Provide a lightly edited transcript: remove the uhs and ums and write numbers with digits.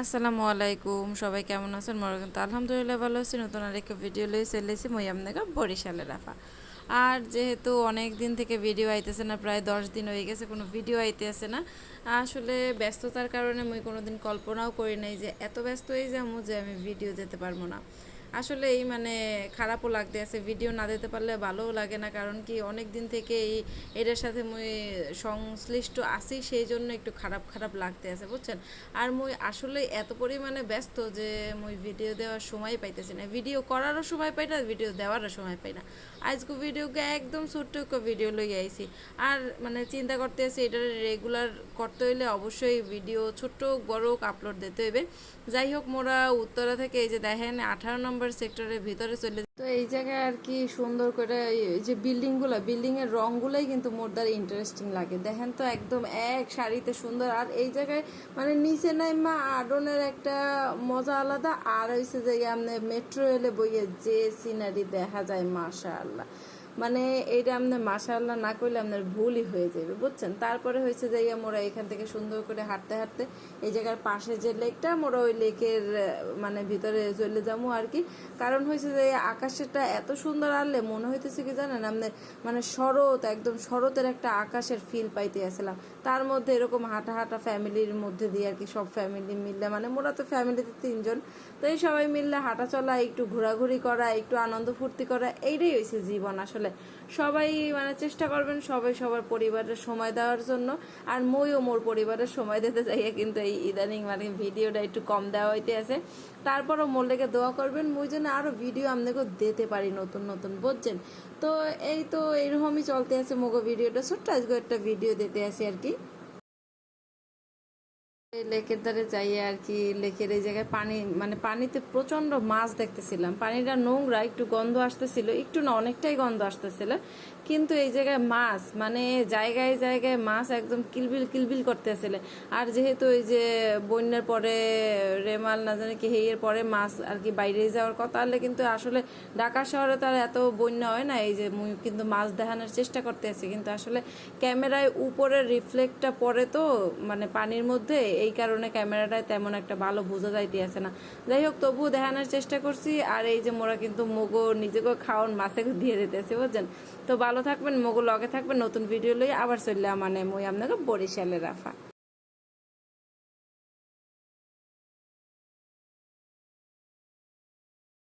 আসসালামু আলাইকুম, সবাই কেমন আছেন? মনে কিন্তু আলহামদুলিল্লাহ ভালো আছি। নতুন আরেকটা ভিডিও লই চলেছি মই আপনাকে বরিশালে রাফা। আর যেহেতু অনেক দিন থেকে ভিডিও আইতেছে না, প্রায় 10 দিন হয়ে গেছে কোনো ভিডিও আইতেছে না। আসলে ব্যস্ততার কারণে মই কোনোদিন কল্পনাও করি নাই যে এত ব্যস্ত হয়ে যাবো যে আমি ভিডিও দিতে পারবো না। আসলে এই খারাপও লাগতে আছে, ভিডিও না দিতে পারলে ভালোও লাগে না, কারণ কি অনেক দিন থেকে এটার সাথে মুই সংশ্লিষ্ট আছি, সেই জন্য একটু খারাপ খারাপ লাগতে আছে, বুঝছেন। আর মুই আসলে এত পরিমাণে ব্যস্ত যে মুই ভিডিও দেওয়ার সময় পাইতেছি না, ভিডিও করারও সময় পাই না, ভিডিও দেওয়ারও সময় পাই না। আজকে ভিডিওকে একদম ছোট্ট ভিডিও লই আইছি। আর চিন্তা করতে আছি এটা রেগুলার করতে হইলে অবশ্যই ভিডিও ছোট্ট বড় আপলোড দিতে হইবে। যাই হোক, মোরা উত্তরা থেকে এই যে দেখেন 18 নম্বর সেক্টরের ভিতরে চলে, তো এই জায়গায় আর কি সুন্দর করে এই যে বিল্ডিংয়ের রঙগুলোই কিন্তু মোর দ্বারা ইন্টারেস্টিং লাগে। দেখেন তো একদম এক সারিতে সুন্দর। আর এই জায়গায় নিচে নাইমা আডনের একটা মজা আলাদা। আর হইছে যে মেট্রো রেলে বইয়ে যে সিনারি দেখা যায়, মাশাআল্লাহ। এইটা আপনার মাশাআল্লাহ না করলে আপনার ভুলই হয়ে যাবে, বুঝছেন। তারপরে হয়েছে যে মোরা এখান থেকে সুন্দর করে হাঁটতে হাঁটতে এই জায়গার পাশে যে লেকটা, মোরা ওই লেকের ভিতরে চলে যাবো আর কি। কারণ হয়েছে যে আকাশেরটা এত সুন্দর আনলে মনে হইতেছে কি জানেন, আপনার শরৎ, একদম শরতের একটা আকাশের ফিল পাইতে আসলাম। তার মধ্যে এরকম হাঁটা হাঁটা ফ্যামিলির মধ্যে দিয়ে আর কি, সব ফ্যামিলি মিললে, মোরা তো ফ্যামিলিতে 3 জন, তো এই সবাই মিললে হাঁটা চলা, একটু ঘোরাঘুরি করা, একটু আনন্দ ফুর্তি করা, এইটাই হয়েছে জীবন আসলে। সবাই চেষ্টা করবেন সবাই সবার পরিবারের সময় দেওয়ার জন্য। আর মইও মোর পরিবারের সময় দিতে চাইয়া কিন্তু এই ইদানিং ভিডিওটা একটু কম দেওয়া হইতে আছে। তারপরও মোর লেগে দোয়া করবেন, মুই যেন আরও ভিডিও আপনাকে দিতে পারি নতুন নতুন, বুঝছেন। তো এই তো এইরকমই চলতে আছে মোগো ভিডিওটা, ছোট্ট আজকে একটা ভিডিও দিতে আসি আর কি। লেকের ধারে যাই আর কি, লেকের এই জায়গায় পানি, পানিতে প্রচন্ড মাছ দেখতেছিলাম। পানিটা নোংরা, একটু গন্ধ আসতেছিল, একটু না অনেকটাই গন্ধ আসতেছিল, কিন্তু এই জায়গায় মাছ, জায়গায় জায়গায় মাছ একদম কিলবিল কিলবিল করতেছিল। আর যেহেতু এই যে বন্যার পরে রেমাল না জানি কি হেয়ের পরে মাছ আর কি বাইরে যাওয়ার কথা, হলে কিন্তু আসলে ঢাকা শহরে তো আর এত বন্যা হয় না। এই যে মুই কিন্তু মাছ দেখানোর চেষ্টা করতে আছি, কিন্তু আসলে ক্যামেরায় উপরের রিফ্লেক্টটা পড়ে তো পানির মধ্যে, এই কারণে ক্যামেরাটায় তেমন একটা ভালো বোঝা যাইতে আছে না। যাই হোক, তবুও দেখানোর চেষ্টা করছি। আর এই যে মোরা কিন্তু মোগো নিজেকে খাওয়ান মাছে দিয়ে দিতেছি, বুঝছেন। তো ভালো থাকবেন, মোগো লগে থাকবেন, নতুন ভিডিও লই আবার চললে মই আপনাকে বরিশালে রাফা।